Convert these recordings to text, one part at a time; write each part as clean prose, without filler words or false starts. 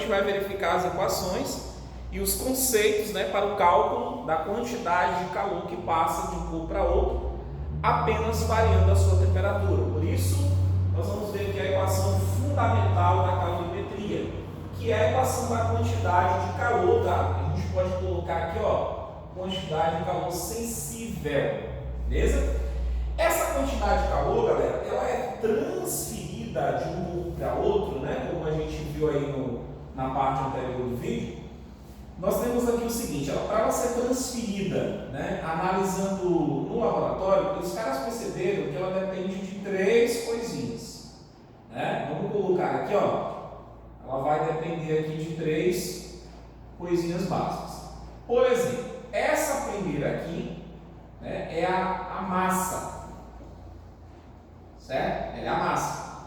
vai verificar as equações e os conceitos, né, para o cálculo da quantidade de calor que passa de um corpo para outro, apenas variando a sua temperatura. Por isso, nós vamos ver aqui a equação fundamental da calorimetria, que é a equação da quantidade de calor, tá? A gente pode colocar aqui, ó, quantidade de calor sensível, beleza? Essa quantidade de calor, galera, ela é transferida de um corpo para outro, né? Como a gente viu aí na parte anterior do vídeo. Nós temos aqui o seguinte, para ela ser transferida, né, analisando no laboratório, os caras perceberam que ela depende de 3 coisinhas, né? Vamos colocar aqui, ó, ela vai depender aqui de 3 coisinhas básicas. Por exemplo, essa primeira aqui, né, é a massa, certo? Ela é a massa.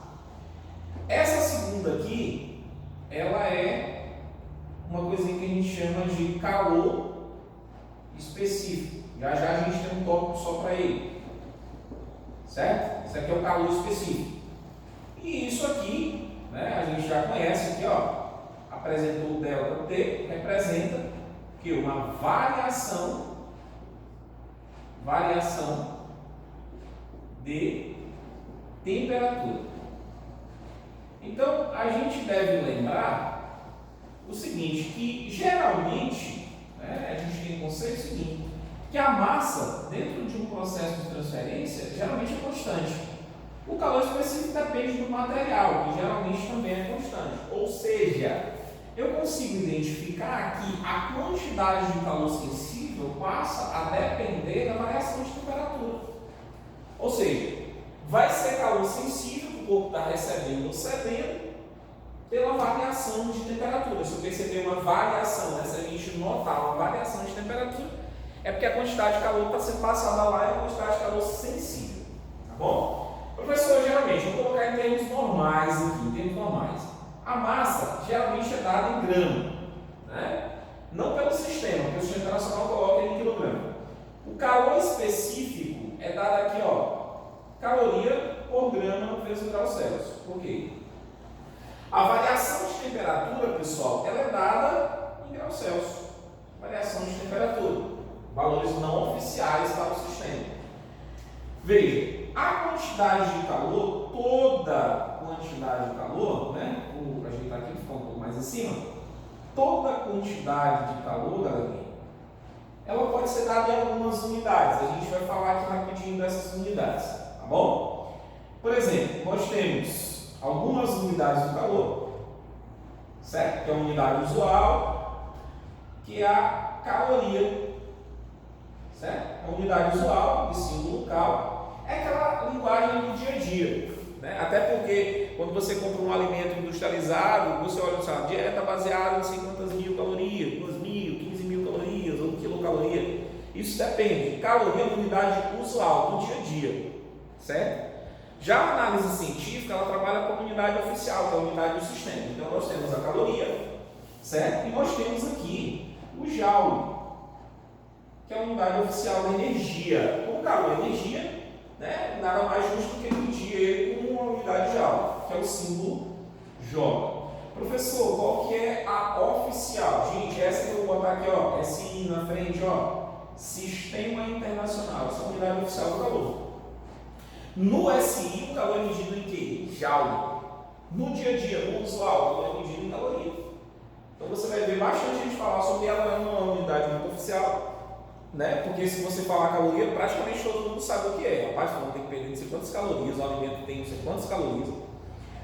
Essa segunda aqui, ela é uma coisinha que a gente chama de calor específico. Já já a gente tem um tópico só para ele, certo? Isso aqui é o calor específico. E isso aqui, né, a gente já conhece aqui, ó, apresentou o ΔT, representa que uma variação de temperatura. Então, a gente deve lembrar o seguinte, que geralmente, né, a gente tem o conceito seguinte, que a massa dentro de um processo de transferência geralmente é constante. O calor específico depende do material, que geralmente também é constante. Ou seja, eu consigo identificar que a quantidade de calor sensível passa a depender da variação de temperatura. Ou seja, vai ser calor sensível que o corpo está recebendo ou cedendo pela variação de temperatura. Se eu perceber uma variação, né, se a gente notar uma variação de temperatura, é porque a quantidade de calor está sendo passada lá e a quantidade de calor sensível. Tá bom? Professor, geralmente, vou colocar em termos normais aqui, em termos normais. A massa geralmente é dada em grama, né? Não pelo sistema, porque o Sistema Internacional coloca em quilograma. O calor específico é dado aqui, ó, caloria por grama vezes o grau Celsius. Por quê? A variação de temperatura, pessoal, ela é dada em graus Celsius. Variação de temperatura. Valores não oficiais para o sistema. Veja, a quantidade de calor, toda quantidade de calor, né? Vou ajeitar aqui, ficar um pouco mais acima. Toda quantidade de calor, galerinha, ela pode ser dada em algumas unidades. A gente vai falar aqui rapidinho dessas unidades, tá bom? Por exemplo, nós temos algumas unidades do calor, certo? Que é a unidade usual, que é a caloria, certo? A unidade usual, de símbolo local, é aquela linguagem do dia a dia, né? Até porque quando você compra um alimento industrializado, você olha a dieta baseada em não sei quantas mil calorias, 2.000, 15.000 calorias ou quilocaloria. Isso depende. Caloria é uma unidade usual do dia a dia, certo? Já a análise científica, ela trabalha com a unidade oficial, que é a unidade do sistema. Então, nós temos a caloria, certo? E nós temos aqui o joule, que é a unidade oficial da energia. Como calor é energia, né, nada mais justo do que medir ele com uma unidade joule, que é o símbolo J. Professor, qual que é a oficial? Gente, essa que eu vou botar aqui, ó, SI na frente, ó, Sistema Internacional, essa é a unidade oficial do calor. No SI, o calor é medido em quê? Joule. No dia a dia, no usual, o calor é medido em caloria. Então você vai ver bastante gente falar sobre ela, não é uma unidade muito oficial, né? Porque se você falar caloria, praticamente todo mundo sabe o que é. Rapaz, fulano tem que perder não sei quantas calorias, o alimento tem não sei quantas calorias.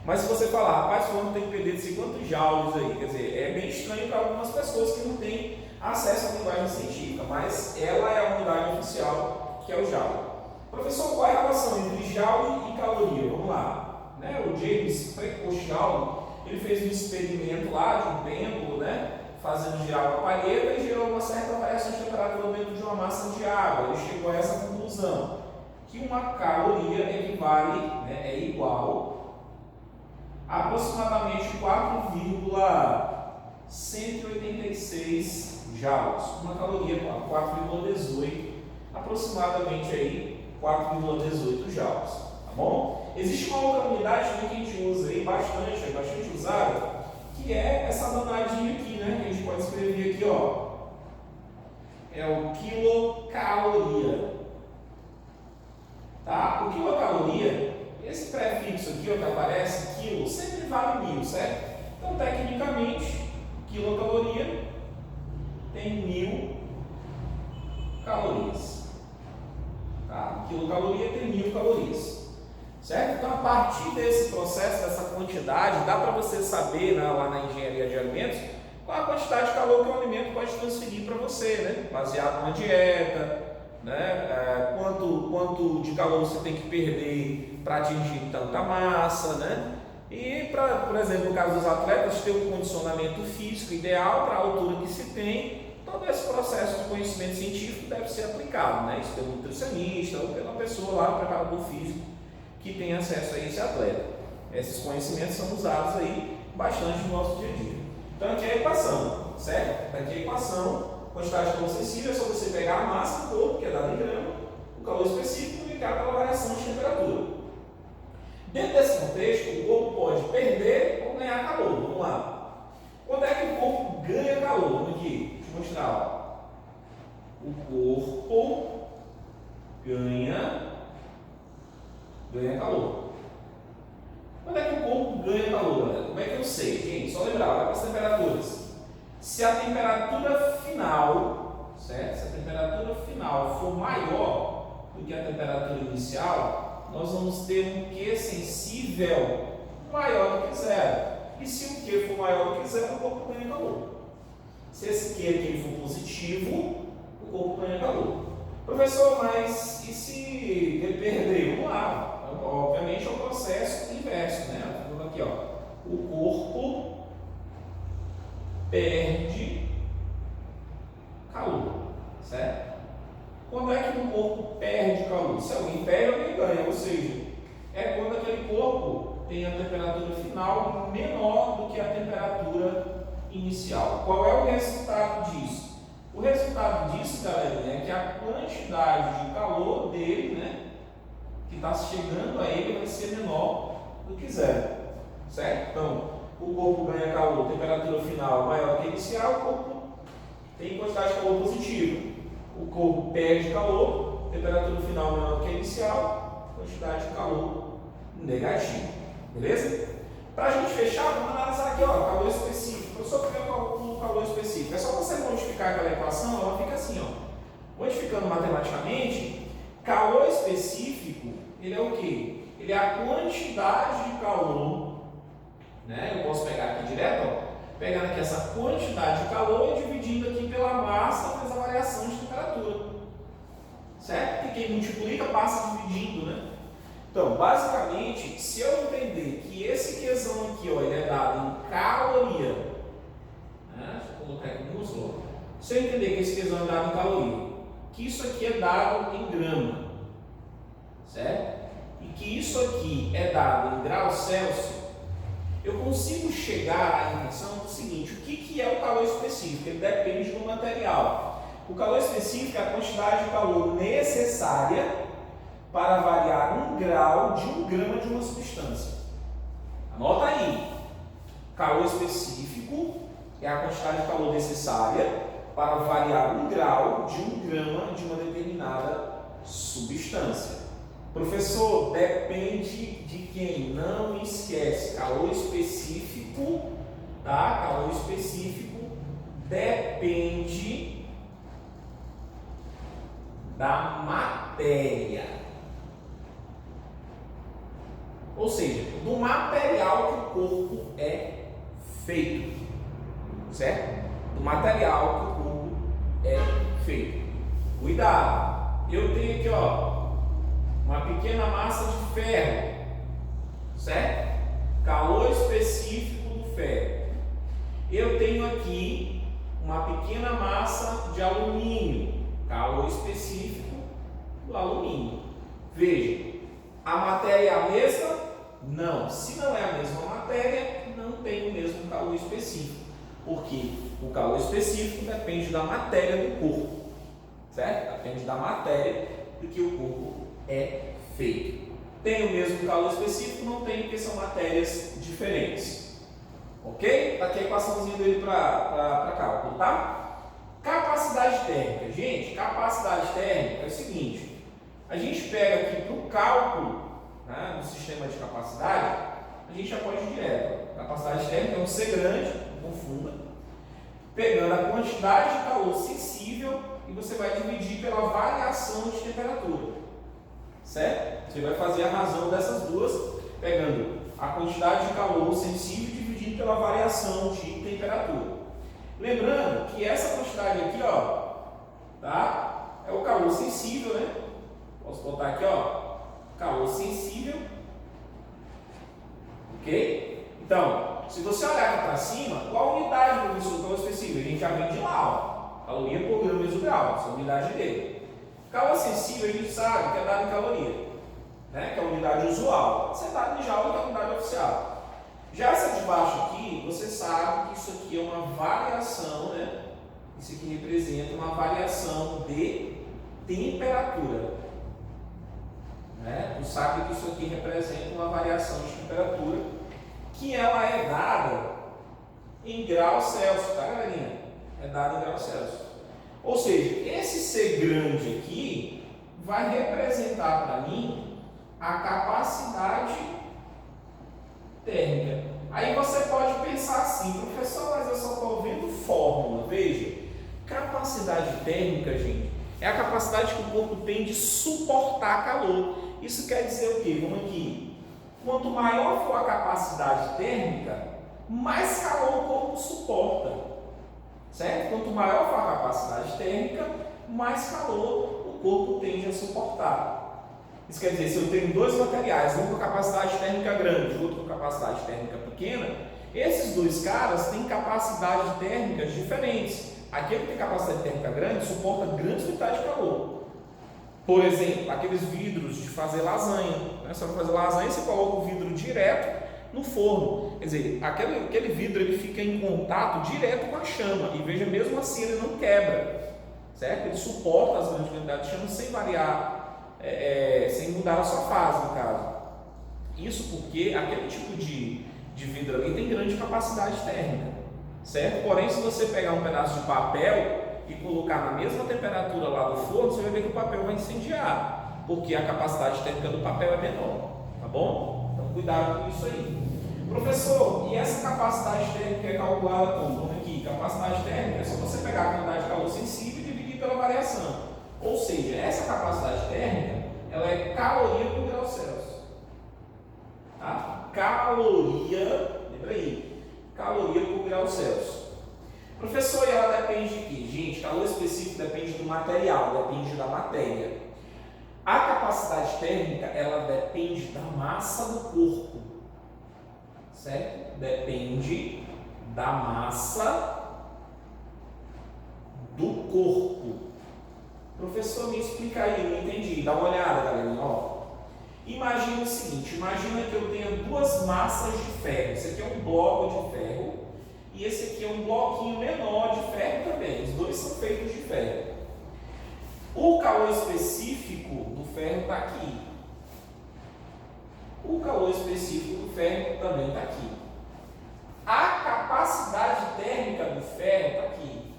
Mas se você falar, rapaz, fulano tem que perder não sei quantos joules aí, quer dizer, é bem estranho para algumas pessoas que não têm acesso à linguagem científica, mas ela é a unidade oficial, que é o joule. Professor, qual é a relação entre joule e caloria? Vamos lá. Né? O James Precost-Joule, ele fez um experimento lá de um tempo, né? Fazendo girar uma palheta e gerou uma certa variação de temperatura dentro de uma massa de água. Ele chegou a essa conclusão, que uma caloria equivale, né, é igual a aproximadamente 4,186 joules. Uma caloria 4,18, aproximadamente aí 4,18 joules, tá bom? Existe uma outra unidade também que a gente usa aí bastante, é bastante usada, que que é essa danadinha aqui, né? Que a gente pode escrever aqui, ó. É o quilocaloria. Tá? O quilocaloria, esse prefixo aqui, ó, que aparece, quilo, sempre vale 1000, certo? Então, tecnicamente, quilocaloria tem 1000 calorias. Tá? Quilocaloria tem 1000 calorias. Certo? Então, a partir desse processo, dessa quantidade, dá para você saber, né, lá na engenharia de alimentos, qual a quantidade de calor que o alimento pode transferir para você, né? Baseado numa dieta, né? Quanto de calor você tem que perder para atingir tanta massa, né? E, por exemplo, no caso dos atletas, ter um condicionamento físico ideal para a altura que se tem, todo esse processo de conhecimento científico deve ser aplicado, né? Isso pelo nutricionista ou pela pessoa lá, preparador físico, que tem acesso a esse atleta. Esses conhecimentos são usados aí bastante no nosso dia a dia. Então aqui é a equação, certo? Aqui é a equação, quantidade de calor sensível é só você pegar a massa do corpo, que é dada em grama, o calor específico, multiplicar pela variação de temperatura. Dentro desse contexto, o corpo pode perder ou ganhar calor. Vamos lá. Quando é que o corpo ganha calor? Vamos aqui, deixa eu mostrar. Ó. O corpo ganha calor. Quando é que o corpo ganha calor, galera? Como é que eu sei? Gente, só lembrar, olha as temperaturas. Se a temperatura final, certo? Se a temperatura final for maior do que a temperatura inicial, nós vamos ter um Q sensível maior do que zero. E se o Q for maior do que zero, o corpo ganha calor. Se esse Q aqui for positivo, o corpo ganha calor. Professor, mas e se ele perder? Vamos lá. Obviamente é o processo inverso, né? Vamos aqui, ó. O corpo perde calor, certo? Quando é que o corpo perde calor? Se alguém perde, alguém ganha, ou seja, é quando aquele corpo tem a temperatura final menor do que a temperatura inicial. Qual é o resultado disso? O resultado disso, galera, é que a quantidade de calor dele, né, que está chegando a ele, vai ser menor do que zero, certo? Então, o corpo ganha calor, temperatura final maior do que inicial, o corpo tem quantidade de calor positiva. O corpo perde calor, temperatura final menor do que inicial, quantidade de calor negativa, beleza? Para a gente fechar, vamos analisar aqui, ó, calor específico. Professor, o que é o calor específico? É só você modificar aquela equação, ela fica assim, ó. Modificando matematicamente, calor específico, ele é o quê? Ele é a quantidade de calor, né? Eu posso pegar aqui direto, ó, pegando aqui essa quantidade de calor e dividindo aqui pela massa, faz a variação de temperatura, certo? Porque quem multiplica passa dividindo, né? Então, basicamente, se eu entender que esse Qzão aqui, ó, ele é dado em caloria, né? Deixa eu colocar aqui no uso. Se eu entender que esse Qzão é dado em caloria, que isso aqui é dado em grama, certo? E que isso aqui é dado em grau Celsius, eu consigo chegar à intenção do seguinte: o que é o calor específico? Ele depende do material. O calor específico é a quantidade de calor necessária para variar 1 grau de 1 grama de uma substância. Anota aí. Calor específico é a quantidade de calor necessária para variar 1 grau de 1 grama de uma determinada substância. Professor, depende de quem? Não esquece. Calor específico, tá? Calor específico depende da matéria. Ou seja, do material que o corpo é feito, certo? Do material que o corpo é feito. Cuidado! Eu tenho aqui, ó, uma pequena massa de ferro, certo? Calor específico do ferro. Eu tenho aqui uma pequena massa de alumínio, calor específico do alumínio. Veja, a matéria é a mesma? Não. Se não é a mesma matéria, não tem o mesmo calor específico, porque o calor específico depende da matéria do corpo, certo? Depende da matéria do que o corpo é feito. Tem o mesmo calor específico? Não tem, porque são matérias diferentes. Ok? Está aqui a equaçãozinha dele para cálculo, tá? Capacidade térmica. Gente, capacidade térmica é o seguinte. A gente pega aqui para o cálculo, né, do sistema de capacidade, a gente já pode ir direto. Capacidade térmica é um C grande, não confunda. Pegando a quantidade de calor sensível e você vai dividir pela variação de temperatura. Certo? Você vai fazer a razão dessas duas, pegando a quantidade de calor sensível e dividindo pela variação de temperatura. Lembrando que essa quantidade aqui, ó, tá? É o calor sensível, né? Posso botar aqui, ó, calor sensível, ok? Então, se você olhar aqui para cima, qual a unidade do calor sensível? A gente já vem de lá, ó, caloria por grama mesograu, essa é a unidade dele. Calor sensível a gente sabe que é dado em caloria, né? Que é a unidade usual. Pode ser dado em joule, que é a unidade oficial. Já essa de baixo aqui, você sabe que isso aqui é uma variação, né? Isso aqui representa uma variação de temperatura. Né? Tu sabe que isso aqui representa uma variação de temperatura que ela é dada em graus Celsius, tá, galerinha? É dada em graus Celsius. Ou seja, esse C grande aqui vai representar para mim a capacidade térmica. Aí você pode pensar assim, professor, mas eu só estou vendo fórmula. Veja, capacidade térmica, gente, é a capacidade que o corpo tem de suportar calor. Isso quer dizer o quê? Vamos aqui. Quanto maior for a capacidade térmica, mais calor o corpo suporta. Certo? Quanto maior for a capacidade térmica, mais calor o corpo tende a suportar. Isso quer dizer, se eu tenho dois materiais, um com capacidade térmica grande e outro com capacidade térmica pequena, esses dois caras têm capacidades térmicas diferentes. Aquele que tem capacidade térmica grande suporta grandes quantidades de calor. Por exemplo, aqueles vidros de fazer lasanha. Né? Você vai fazer lasanha, você coloca o vidro direto no forno. Quer dizer, aquele vidro ele fica em contato direto com a chama. E veja, mesmo assim ele não quebra. Certo? Ele suporta as grandes quantidades de chama sem variar, sem mudar a sua fase, no caso. Isso porque aquele tipo de vidro ali tem grande capacidade térmica. Certo? Porém, se você pegar um pedaço de papel e colocar na mesma temperatura lá do forno, você vai ver que o papel vai incendiar, porque a capacidade térmica do papel é menor, tá bom? Então cuidado com isso aí. Professor, e essa capacidade térmica é calculada como? Vamos aqui, capacidade térmica é só você pegar a quantidade de calor sensível e dividir pela variação. Ou seja, essa capacidade térmica, ela é caloria por grau Celsius. Tá? Caloria, lembra aí, caloria por grau Celsius. Professor, e ela depende de quê? Gente, calor específico depende do material, depende da matéria. A capacidade térmica, ela depende da massa do corpo. Certo? Depende da massa do corpo. Professor, me explica aí, eu não entendi. Dá uma olhada, galerinha. Ó. Imagina o seguinte, imagina que eu tenha duas massas de ferro. Esse aqui é um bloco de ferro. E esse aqui é um bloquinho menor de ferro também. Os dois são feitos de ferro. O calor específico do ferro está aqui. O calor específico do ferro também está aqui. A capacidade térmica do ferro está aqui.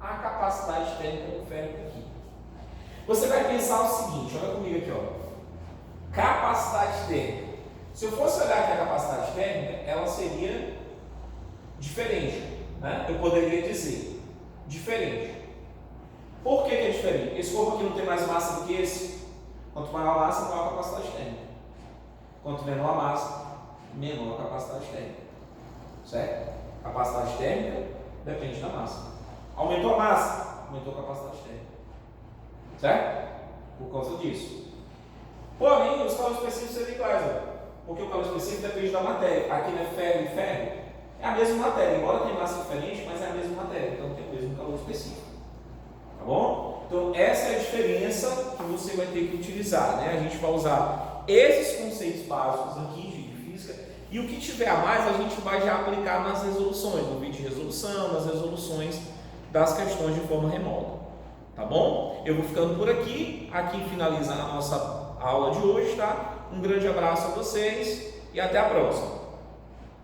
A capacidade térmica do ferro está aqui. Você vai pensar o seguinte, olha comigo aqui, ó. Capacidade térmica. Se eu fosse olhar aqui a capacidade térmica, ela seria diferente, né? Eu poderia dizer diferente. Por que é diferente? Esse corpo aqui não tem mais massa do que esse. Quanto maior a massa, maior a capacidade térmica. Quanto menor a massa, menor a capacidade térmica. Certo? Capacidade térmica depende da massa. Aumentou a massa, aumentou a capacidade térmica. Certo? Por causa disso. Porém, os calores específicos seriam iguais, ó. Porque o calor específico depende da matéria. Aqui não é ferro e ferro. É a mesma matéria, embora tenha massa diferente, mas é a mesma matéria, então tem o mesmo calor específico. Tá bom? Então essa é a diferença que você vai ter que utilizar, né? A gente vai usar esses conceitos básicos aqui de física e o que tiver a mais a gente vai já aplicar nas resoluções, no vídeo de resolução, nas resoluções das questões de forma remota. Tá bom? Eu vou ficando por aqui, finaliza a nossa aula de hoje, tá? Um grande abraço a vocês e até a próxima.